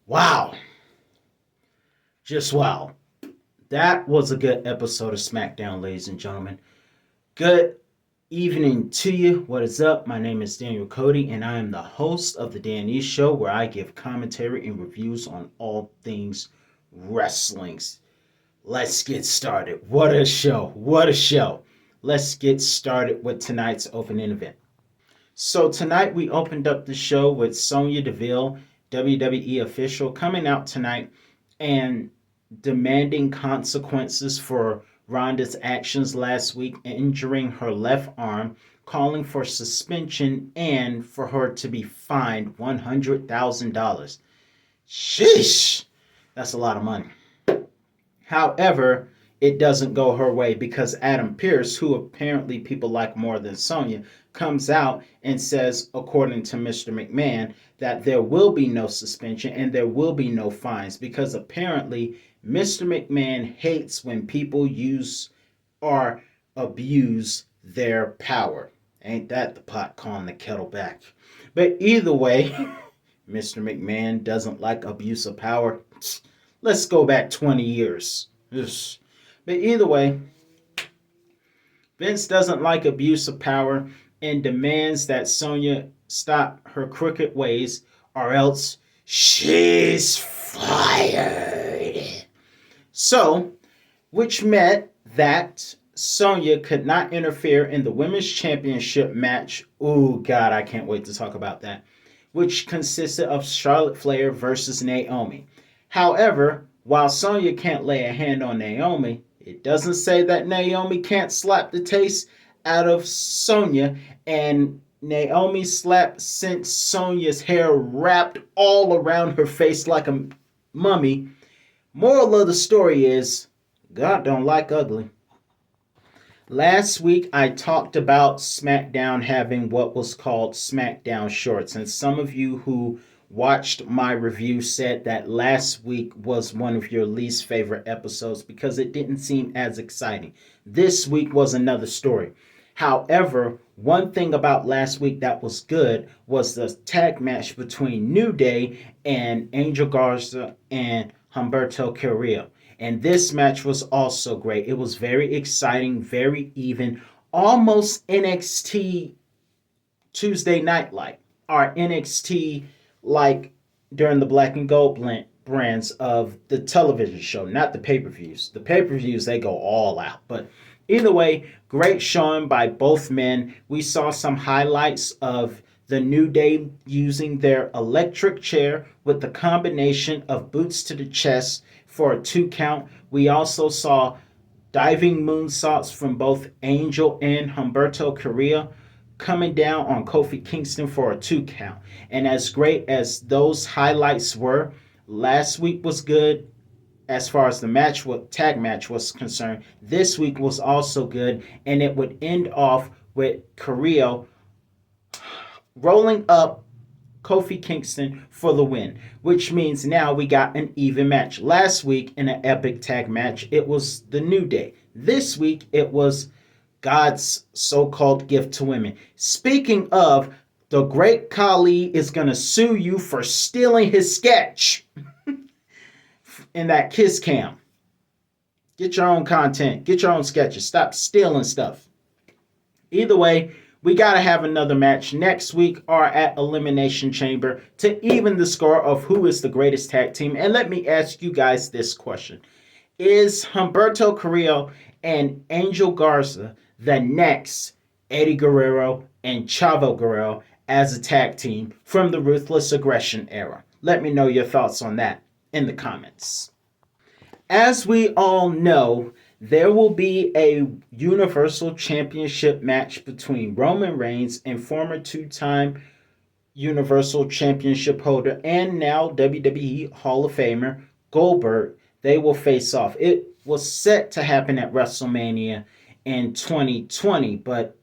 Wow. Just wow. That was a good episode of SmackDown, ladies and gentlemen. Good evening to you. What is up? My name is Daniel Cody, and I am the host of the Dan E Show, where I give commentary and reviews on all things wrestlings. Let's get started. What a show! What a show! Let's get started with tonight's opening event. So tonight we opened up the show with Sonya Deville, WWE official, coming out tonight and demanding consequences for Ronda's actions last week, injuring her left arm, calling for suspension and for her to be fined $100,000. Sheesh! That's a lot of money. However, it doesn't go her way because Adam Pearce, who apparently people like more than Sonya, comes out and says, according to Mr. McMahon, that there will be no suspension and there will be no fines because apparently Mr. McMahon hates when people use or abuse their power. Ain't that the pot calling the kettle back? But either way, Mr. McMahon doesn't like abuse of power. Let's go back 20 years. But either way, Vince doesn't like abuse of power and demands that Sonya stop her crooked ways or else she's fired. So, which meant that Sonya could not interfere in the women's championship match. Oh, God, I can't wait to talk about that. Which consisted of Charlotte Flair versus Naomi. However, while Sonya can't lay a hand on Naomi, it doesn't say that Naomi can't slap the taste out of Sonya, and Naomi slap sent Sonya's hair wrapped all around her face like a mummy. Moral of the story is, God don't like ugly. Last week I talked about SmackDown having what was called SmackDown shorts, and some of you who watched my review said that last week was one of your least favorite episodes because it didn't seem as exciting. This week was another story. However, one thing about last week that was good was the tag match between New Day and Angel Garza and Humberto Carrillo. And this match was also great. It was very exciting, very even, almost NXT Tuesday Night like, or NXT like during the Black and Gold brands of the television show, not the pay-per-views. The pay-per-views, they go all out. But either way, great showing by both men. We saw some highlights of the New Day using their electric chair with the combination of boots to the chest for a 2 count. We also saw diving moonsaults from both Angel and Humberto Carrillo coming down on Kofi Kingston for a 2 count. And as great as those highlights were, last week was good as far as the match, what tag match was concerned. This week was also good, and it would end off with Carrillo rolling up Kofi Kingston for the win, which means now we got an even match. Last week in an epic tag match, it was the New Day. This week it was God's so-called gift to women. Speaking of, the great Khali is going to sue you for stealing his sketch in that kiss cam. Get your own content. Get your own sketches. Stop stealing stuff. Either way, we got to have another match next week or at Elimination Chamber to even the score of who is the greatest tag team. And let me ask you guys this question. Is Humberto Carrillo and Angel Garza the next Eddie Guerrero and Chavo Guerrero as a tag team from the Ruthless Aggression era? Let me know your thoughts on that in the comments. As we all know, there will be a Universal Championship match between Roman Reigns and former 2-time Universal Championship holder and now WWE Hall of Famer Goldberg. They will face off. It was set to happen at WrestleMania in 2020, but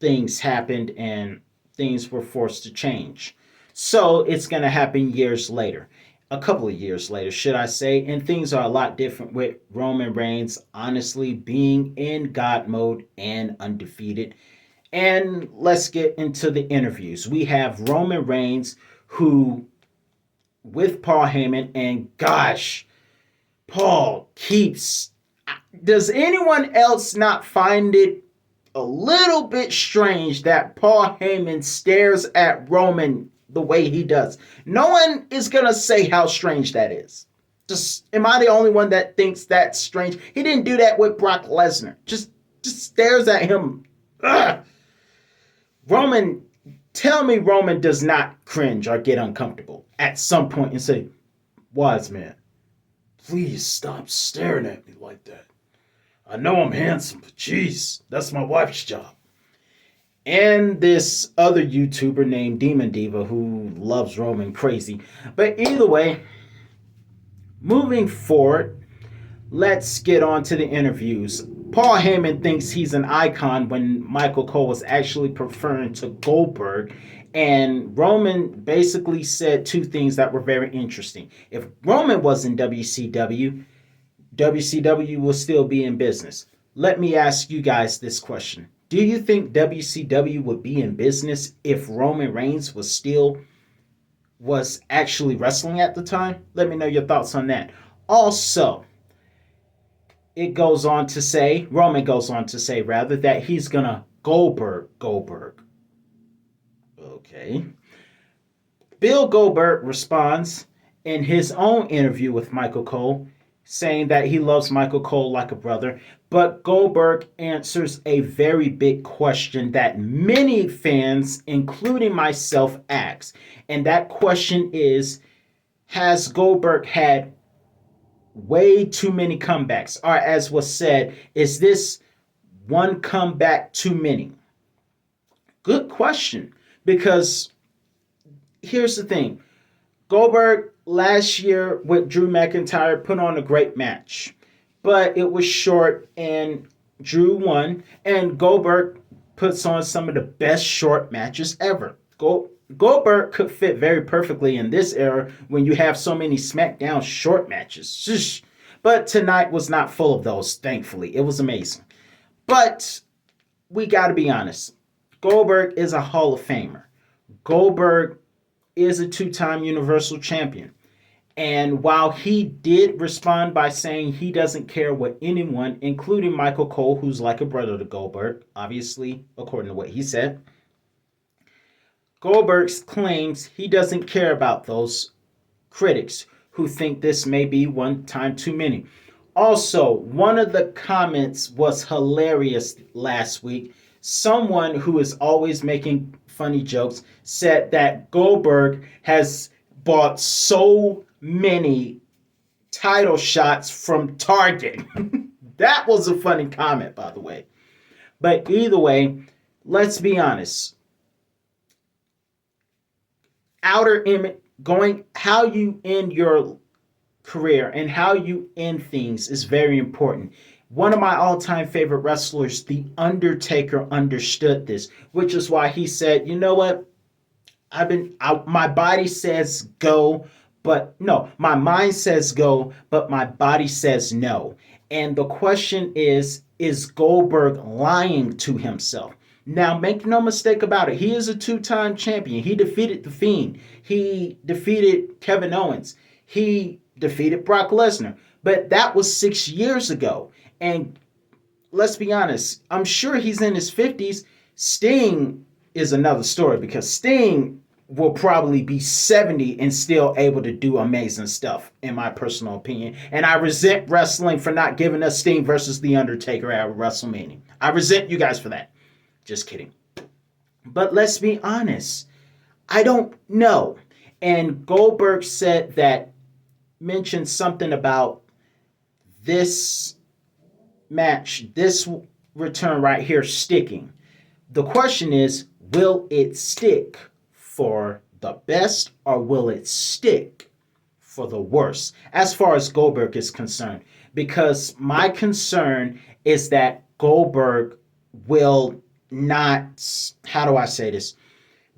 things happened and things were forced to change. So it's going to happen years later. A couple of years later, should I say, and things are a lot different with Roman Reigns honestly being in God mode and undefeated. And let's get into the interviews. We have Roman Reigns, who with Paul Heyman, and gosh, Paul keeps. Does anyone else not find it a little bit strange that Paul Heyman stares at Roman the way he does? No one is going to say how strange that is. Just, am I the only one that thinks that's strange? He didn't do that with Brock Lesnar. Just stares at him. Ugh. Roman, tell me Roman does not cringe or get uncomfortable at some point and say, "Wise man, please stop staring at me like that. I know I'm handsome, but jeez, that's my wife's job." And this other YouTuber named Demon Diva who loves Roman crazy. But either way, moving forward, let's get on to the interviews. Paul Heyman thinks he's an icon when Michael Cole was actually preferring to Goldberg. And Roman basically said two things that were very interesting. If Roman was in WCW, WCW will still be in business. Let me ask you guys this question. Do you think WCW would be in business if Roman Reigns was actually wrestling at the time? Let me know your thoughts on that. Also, Roman goes on to say, that he's gonna Goldberg. Okay. Bill Goldberg responds in his own interview with Michael Cole, saying that he loves Michael Cole like a brother. But Goldberg answers a very big question that many fans, including myself, ask. And that question is, has Goldberg had way too many comebacks? Or as was said, is this one comeback too many? Good question. Because here's the thing. Goldberg last year with Drew McIntyre put on a great match. But it was short and Drew won. And Goldberg puts on some of the best short matches ever. Goldberg could fit very perfectly in this era when you have so many SmackDown short matches. But tonight was not full of those, thankfully. It was amazing. But we got to be honest. Goldberg is a Hall of Famer. Goldberg is a two-time Universal Champion. And while he did respond by saying he doesn't care what anyone, including Michael Cole, who's like a brother to Goldberg, obviously, according to what he said, Goldberg claims he doesn't care about those critics who think this may be one time too many. Also, one of the comments was hilarious last week. Someone who is always making funny jokes said that Goldberg has bought so many title shots from Target. That was a funny comment, by the way. But either way, let's be honest. Outer image, how you end your career and how you end things is very important. One of my all-time favorite wrestlers, The Undertaker, understood this, which is why he said, "You know what? My body says go, but no, my mind says go, but my body says no." And the question is Goldberg lying to himself? Now, make no mistake about it. He is a two-time champion. He defeated The Fiend. He defeated Kevin Owens. He defeated Brock Lesnar. But that was 6 years ago. And let's be honest, I'm sure he's in his 50s. Sting is another story because Sting will probably be 70 and still able to do amazing stuff, in my personal opinion. And I resent wrestling for not giving us Sting versus The Undertaker at WrestleMania. I resent you guys for that. Just kidding. But let's be honest. I don't know. And Goldberg said that, mentioned something about this match, this return right here sticking. The question is, will it stick for the best or will it stick for the worst as far as Goldberg is concerned? Because my concern is that Goldberg will not, how do I say this?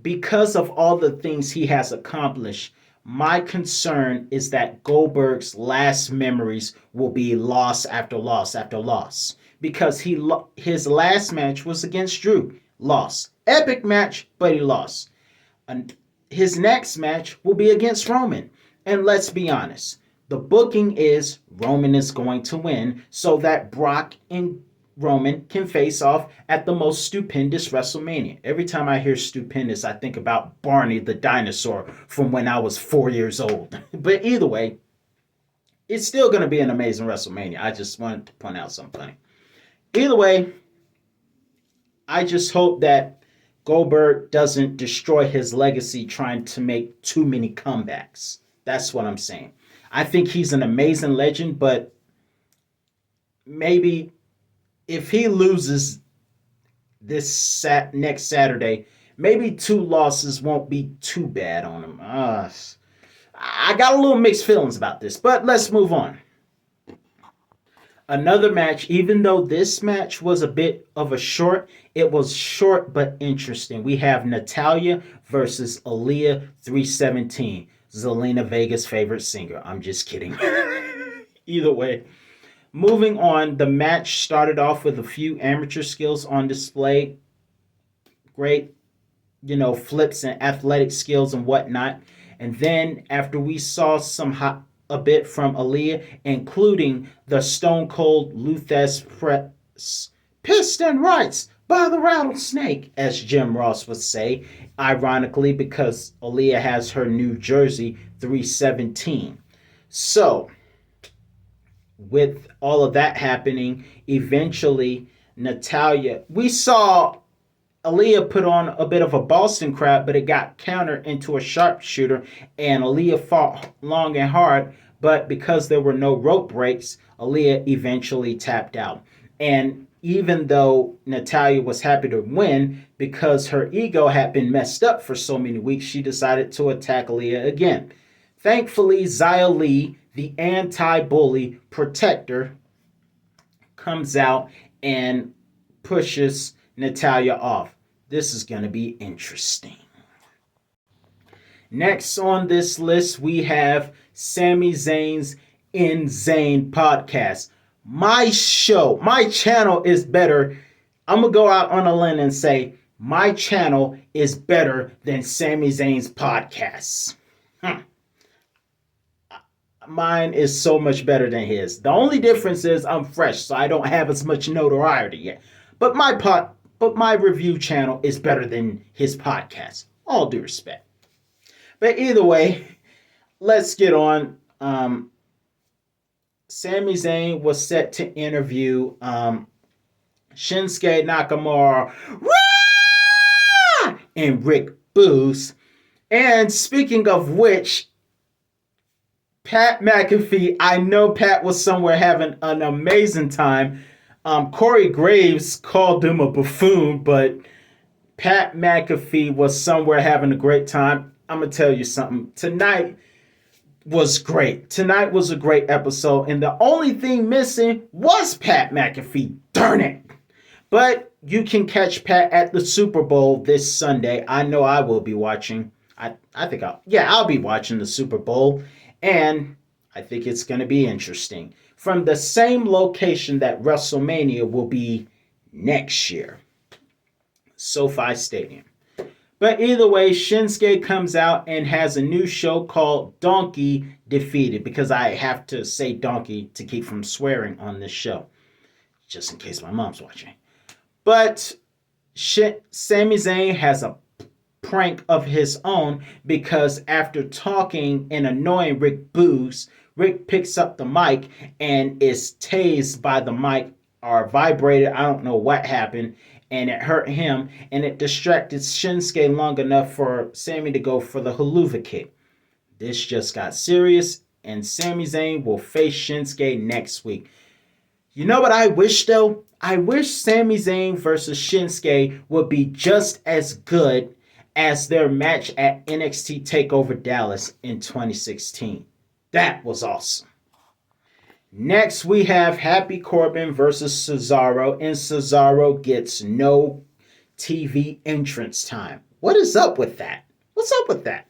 Because of all the things he has accomplished, my concern is that Goldberg's last memories will be loss after loss after loss. Because his last match was against Drew. Lost. Epic match, but he lost. And his next match will be against Roman. And let's be honest, the booking is Roman is going to win so that Brock and Roman can face off at the most stupendous WrestleMania. Every time I hear stupendous, I think about Barney the dinosaur from when I was 4 years old. But either way, it's still going to be an amazing WrestleMania. I just wanted to point out something funny. Either way, I just hope that Goldberg doesn't destroy his legacy trying to make too many comebacks. That's what I'm saying. I think he's an amazing legend, but maybe if he loses this next Saturday, maybe 2 losses won't be too bad on him. I got a little mixed feelings about this, but let's move on. Another match, even though this match was a bit of a short, it was short but interesting. We have Natalya versus Aaliyah 317, Zelina Vega's favorite singer. I'm just kidding. Either way. Moving on, the match started off with a few amateur skills on display. Great, flips and athletic skills and whatnot. And then after we saw a bit from Aaliyah, including the Stone Cold Luthes press, piston rights by the rattlesnake, as Jim Ross would say, ironically because Aaliyah has her New Jersey 317. So, with all of that happening, eventually Natalya, we saw Aaliyah put on a bit of a Boston crab, but it got countered into a sharpshooter, and Aaliyah fought long and hard, but because there were no rope breaks, Aaliyah eventually tapped out. And even though Natalya was happy to win, because her ego had been messed up for so many weeks, she decided to attack Aaliyah again. Thankfully, Xia Li, the anti-bully protector, comes out and pushes Natalya off. This is going to be interesting. Next on this list, we have Sami Zayn's Insane podcast. My channel is better. I'm going to go out on a limb and say my channel is better than Sami Zayn's podcasts. Mine is so much better than his. The only difference is I'm fresh, so I don't have as much notoriety yet. But my review channel is better than his podcast. All due respect. But either way, let's get on. Sami Zayn was set to interview Shinsuke Nakamura and Rick Boogs. And speaking of which, Pat McAfee, I know Pat was somewhere having an amazing time. Corey Graves called him a buffoon, but Pat McAfee was somewhere having a great time. I'm going to tell you something. Tonight was great. Tonight was a great episode, and the only thing missing was Pat McAfee. Darn it. But you can catch Pat at the Super Bowl this Sunday. I know I will be watching. I'll be watching the Super Bowl, and I think it's going to be interesting. From the same location that WrestleMania will be next year, SoFi Stadium. But either way, Shinsuke comes out and has a new show called Donkey Defeated, because I have to say donkey to keep from swearing on this show, just in case my mom's watching. But Sami Zayn has a prank of his own, because after talking and annoying Rick Boogs, Rick picks up the mic and is tased by the mic or vibrated. I don't know what happened, and it hurt him, and it distracted Shinsuke long enough for Sami to go for the haluva kick. This just got serious, and Sami Zayn will face Shinsuke next week. You know what I wish, though? I wish Sami Zayn versus Shinsuke would be just as good as their match at NXT TakeOver Dallas in 2016. That was awesome. Next, we have Happy Corbin versus Cesaro, and Cesaro gets no TV entrance time. What is up with that? What's up with that?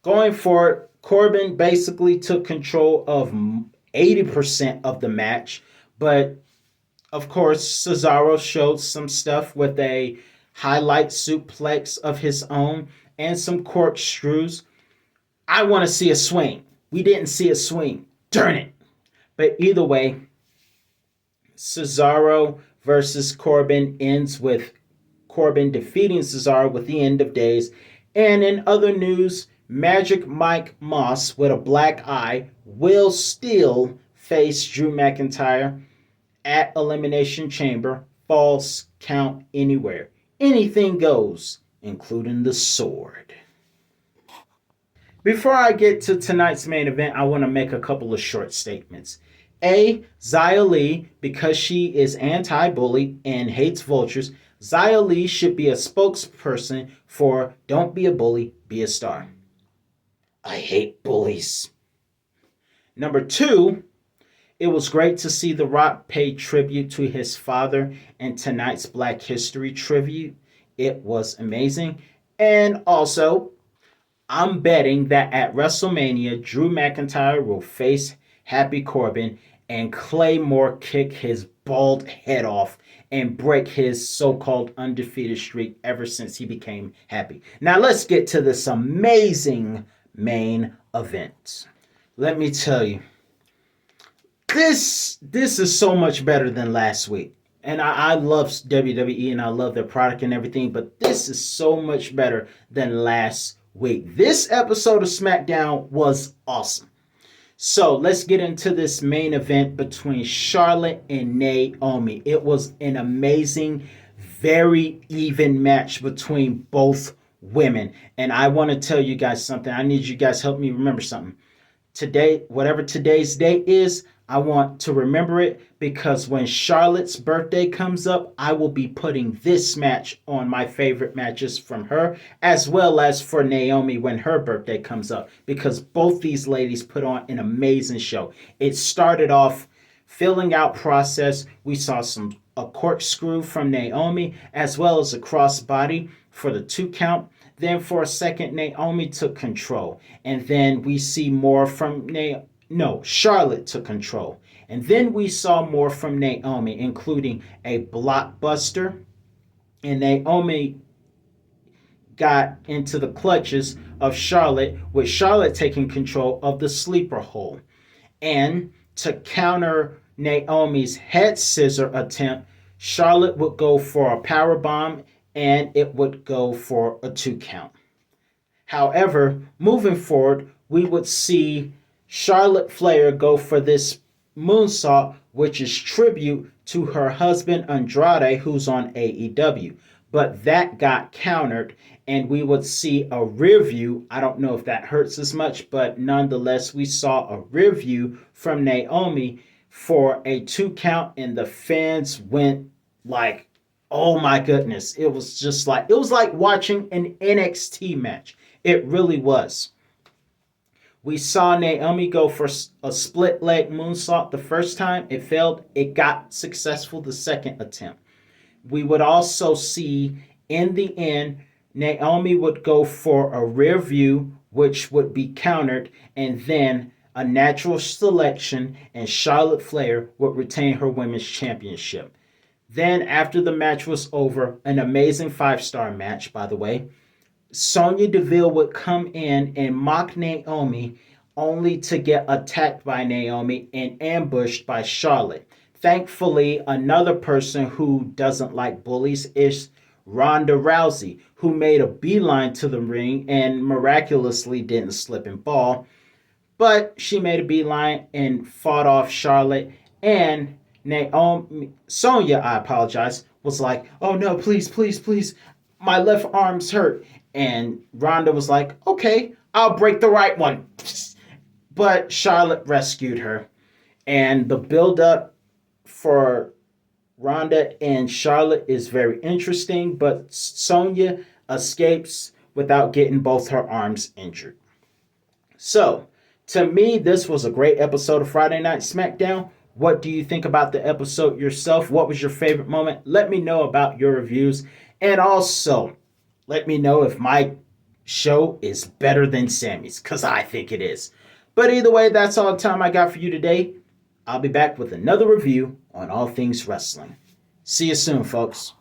Going forward, Corbin basically took control of 80% of the match, but of course, Cesaro showed some stuff with a highlight suplex of his own and some corkscrews. I want to see a swing. We didn't see a swing. Darn it. But either way, Cesaro versus Corbin ends with Corbin defeating Cesaro with the end of days. And in other news, Magic Mike Moss with a black eye will still face Drew McIntyre at Elimination Chamber. Falls count anywhere. Anything goes, including the sword. Before I get to tonight's main event, I want to make a couple of short statements. A. Xia Li, because she is anti-bully and hates vultures, Xia Li should be a spokesperson for don't be a bully, be a star. I hate bullies. Number 2, it was great to see The Rock pay tribute to his father in tonight's Black History tribute. It was amazing. And also, I'm betting that at WrestleMania, Drew McIntyre will face Happy Corbin and Claymore kick his bald head off and break his so-called undefeated streak ever since he became happy. Now let's get to this amazing main event. Let me tell you, this is so much better than last week. And I love WWE and I love their product and everything, but this is so much better than last week. This episode of SmackDown was awesome. So let's get into this main event between Charlotte and Naomi. It was an amazing, very even match between both women. And I want to tell you guys something. I need you guys to help me remember something. Today, whatever today's date is, I want to remember it because when Charlotte's birthday comes up, I will be putting this match on my favorite matches from her, as well as for Naomi when her birthday comes up, because both these ladies put on an amazing show. It started off filling out process. We saw a corkscrew from Naomi, as well as a crossbody for the 2 count. Then for a second, Naomi took control. And then we see more from Charlotte took control. And then we saw more from Naomi, including a blockbuster. And Naomi got into the clutches of Charlotte, with Charlotte taking control of the sleeper hold. And to counter Naomi's head scissor attempt, Charlotte would go for a powerbomb and it would go for a 2 count. However, moving forward, we would see Charlotte Flair go for this moonsault, which is tribute to her husband Andrade, who's on AEW. But that got countered, and we would see a rear view. I don't know if that hurts as much, but nonetheless, we saw a rear view from Naomi for a 2 count, and the fans went like, oh my goodness. It was like watching an NXT match. It really was. We saw Naomi go for a split leg moonsault the first time. It failed. It got successful the second attempt. We would also see in the end, Naomi would go for a rear view, which would be countered, and then a natural selection, and Charlotte Flair would retain her women's championship. Then after the match was over, an amazing 5-star match, by the way, Sonya Deville would come in and mock Naomi, only to get attacked by Naomi and ambushed by Charlotte. Thankfully, another person who doesn't like bullies is Ronda Rousey, who made a beeline to the ring and miraculously didn't slip and fall. But she made a beeline and fought off Charlotte, and Sonya, I apologize, was like, oh no, please, please, please, my left arm's hurt. And Ronda was like, okay, I'll break the right one. But Charlotte rescued her. And the build-up for Ronda and Charlotte is very interesting, but Sonya escapes without getting both her arms injured. So, to me, this was a great episode of Friday Night SmackDown. What do you think about the episode yourself? What was your favorite moment? Let me know about your reviews. And also, let me know if my show is better than Sammy's, because I think it is. But either way, that's all the time I got for you today. I'll be back with another review on all things wrestling. See you soon, folks.